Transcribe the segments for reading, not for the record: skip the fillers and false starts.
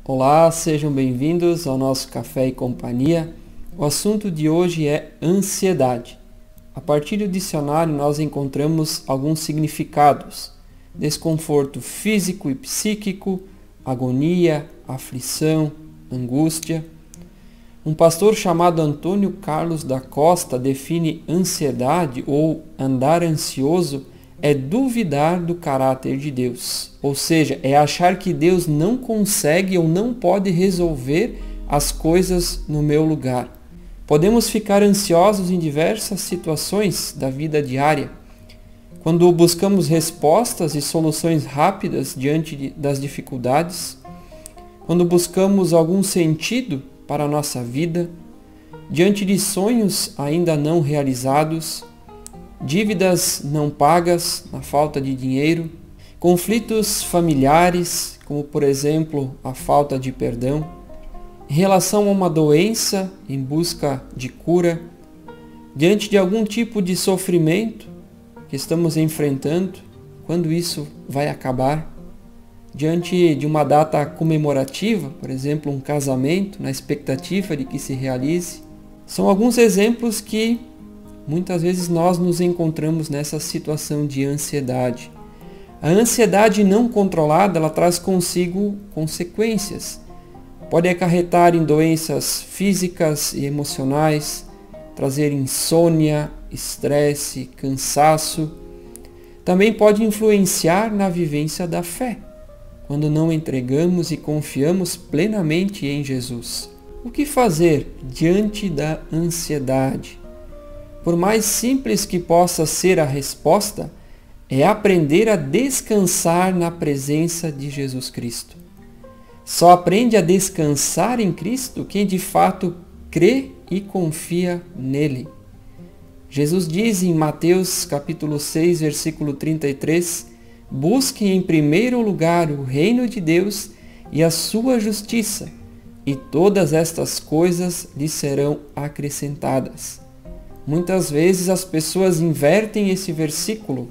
Olá, sejam bem-vindos ao nosso Café e Companhia. O assunto de hoje é ansiedade. A partir do dicionário nós encontramos alguns significados: desconforto físico e psíquico, agonia, aflição, angústia. Um pastor chamado Antônio Carlos da Costa define ansiedade ou andar ansioso é duvidar do caráter de Deus, ou seja, é achar que Deus não consegue ou não pode resolver as coisas no meu lugar. Podemos ficar ansiosos em diversas situações da vida diária. Quando buscamos respostas e soluções rápidas diante das dificuldades, quando buscamos algum sentido para a nossa vida, diante de sonhos ainda não realizados, dívidas não pagas, na falta de dinheiro, conflitos familiares, como por exemplo a falta de perdão, em relação a uma doença em busca de cura, diante de algum tipo de sofrimento que estamos enfrentando, quando isso vai acabar, diante de uma data comemorativa, por exemplo, um casamento, na expectativa de que se realize. São alguns exemplos que muitas vezes nós nos encontramos nessa situação de ansiedade. A ansiedade não controlada, ela traz consigo consequências. Pode acarretar em doenças físicas e emocionais, trazer insônia, estresse, cansaço. Também pode influenciar na vivência da fé, quando não entregamos e confiamos plenamente em Jesus. O que fazer diante da ansiedade? Por mais simples que possa ser a resposta, é aprender a descansar na presença de Jesus Cristo. Só aprende a descansar em Cristo quem de fato crê e confia nele. Jesus diz em Mateus capítulo 6, versículo 33, busquem em primeiro lugar o reino de Deus e a sua justiça, e todas estas coisas lhes serão acrescentadas. Muitas vezes as pessoas invertem esse versículo,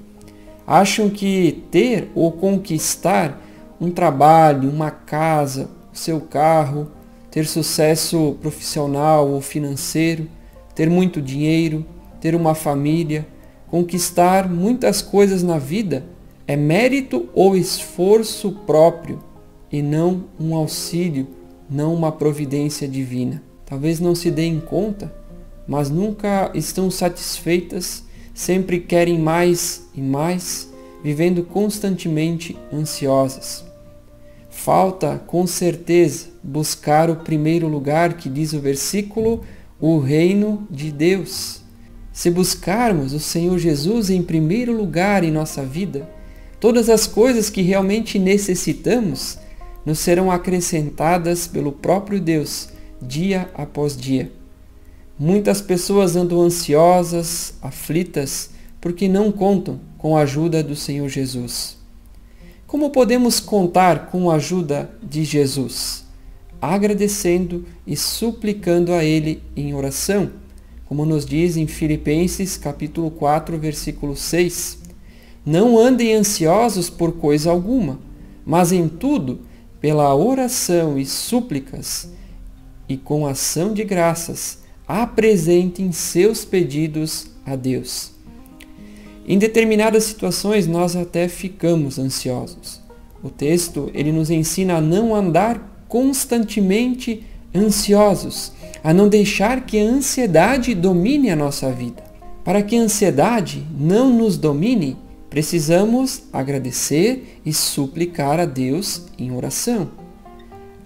acham que ter ou conquistar um trabalho, uma casa, o seu carro, ter sucesso profissional ou financeiro, ter muito dinheiro, ter uma família, conquistar muitas coisas na vida é mérito ou esforço próprio e não um auxílio, não uma providência divina. Talvez não se deem conta, mas nunca estão satisfeitas, sempre querem mais e mais, vivendo constantemente ansiosas. Falta, com certeza, buscar o primeiro lugar, que diz o versículo, o reino de Deus. Se buscarmos o Senhor Jesus em primeiro lugar em nossa vida, todas as coisas que realmente necessitamos nos serão acrescentadas pelo próprio Deus, dia após dia. Muitas pessoas andam ansiosas, aflitas, porque não contam com a ajuda do Senhor Jesus. Como podemos contar com a ajuda de Jesus? Agradecendo e suplicando a Ele em oração, como nos diz em Filipenses capítulo 4, versículo 6. Não andem ansiosos por coisa alguma, mas em tudo, pela oração e súplicas, e com ação de graças, apresentem seus pedidos a Deus. Em determinadas situações nós até ficamos ansiosos. O texto ele nos ensina a não andar constantemente ansiosos, a não deixar que a ansiedade domine a nossa vida. Para que a ansiedade não nos domine, precisamos agradecer e suplicar a Deus em oração.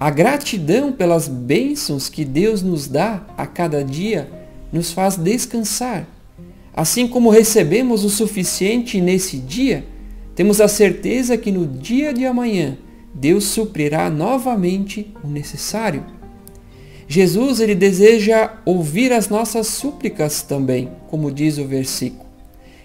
A gratidão pelas bênçãos que Deus nos dá a cada dia nos faz descansar. Assim como recebemos o suficiente nesse dia, temos a certeza que no dia de amanhã Deus suprirá novamente o necessário. Jesus ele deseja ouvir as nossas súplicas também, como diz o versículo.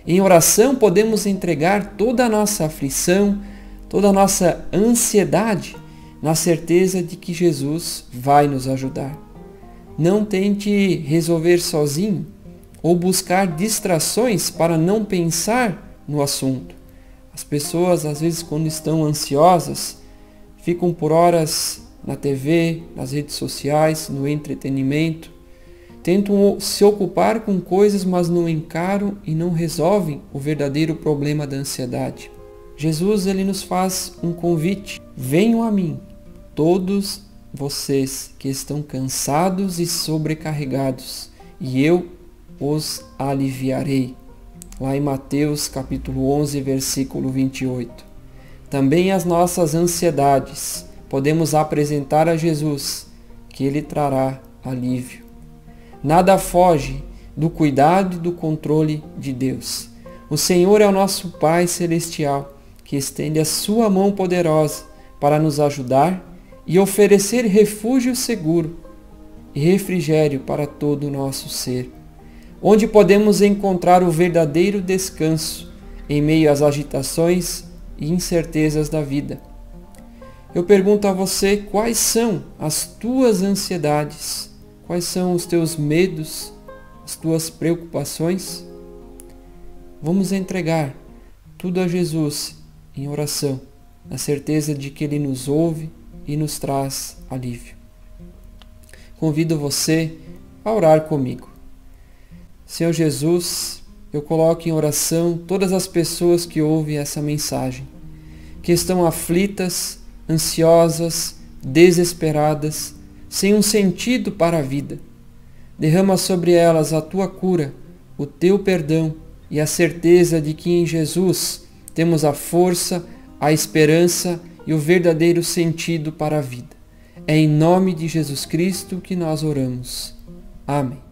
Em oração podemos entregar toda a nossa aflição, toda a nossa ansiedade, na certeza de que Jesus vai nos ajudar. Não tente resolver sozinho ou buscar distrações para não pensar no assunto. As pessoas, às vezes, quando estão ansiosas, ficam por horas na TV, nas redes sociais, no entretenimento. Tentam se ocupar com coisas, mas não encaram e não resolvem o verdadeiro problema da ansiedade. Jesus, ele nos faz um convite. Venham a mim, todos vocês que estão cansados e sobrecarregados, e eu os aliviarei. Lá em Mateus capítulo 11, versículo 28. Também as nossas ansiedades podemos apresentar a Jesus, que Ele trará alívio. Nada foge do cuidado e do controle de Deus. O Senhor é o nosso Pai Celestial, que estende a sua mão poderosa para nos ajudar e oferecer refúgio seguro e refrigério para todo o nosso ser, onde podemos encontrar o verdadeiro descanso em meio às agitações e incertezas da vida. Eu pergunto a você, quais são as tuas ansiedades? Quais são os teus medos, as tuas preocupações? Vamos entregar tudo a Jesus em oração, na certeza de que Ele nos ouve e nos traz alívio. Convido você a orar comigo. Senhor Jesus, eu coloco em oração todas as pessoas que ouvem essa mensagem, que estão aflitas, ansiosas, desesperadas, sem um sentido para a vida. Derrama sobre elas a tua cura, o teu perdão e a certeza de que em Jesus temos a força, a esperança e o verdadeiro sentido para a vida. É em nome de Jesus Cristo que nós oramos. Amém.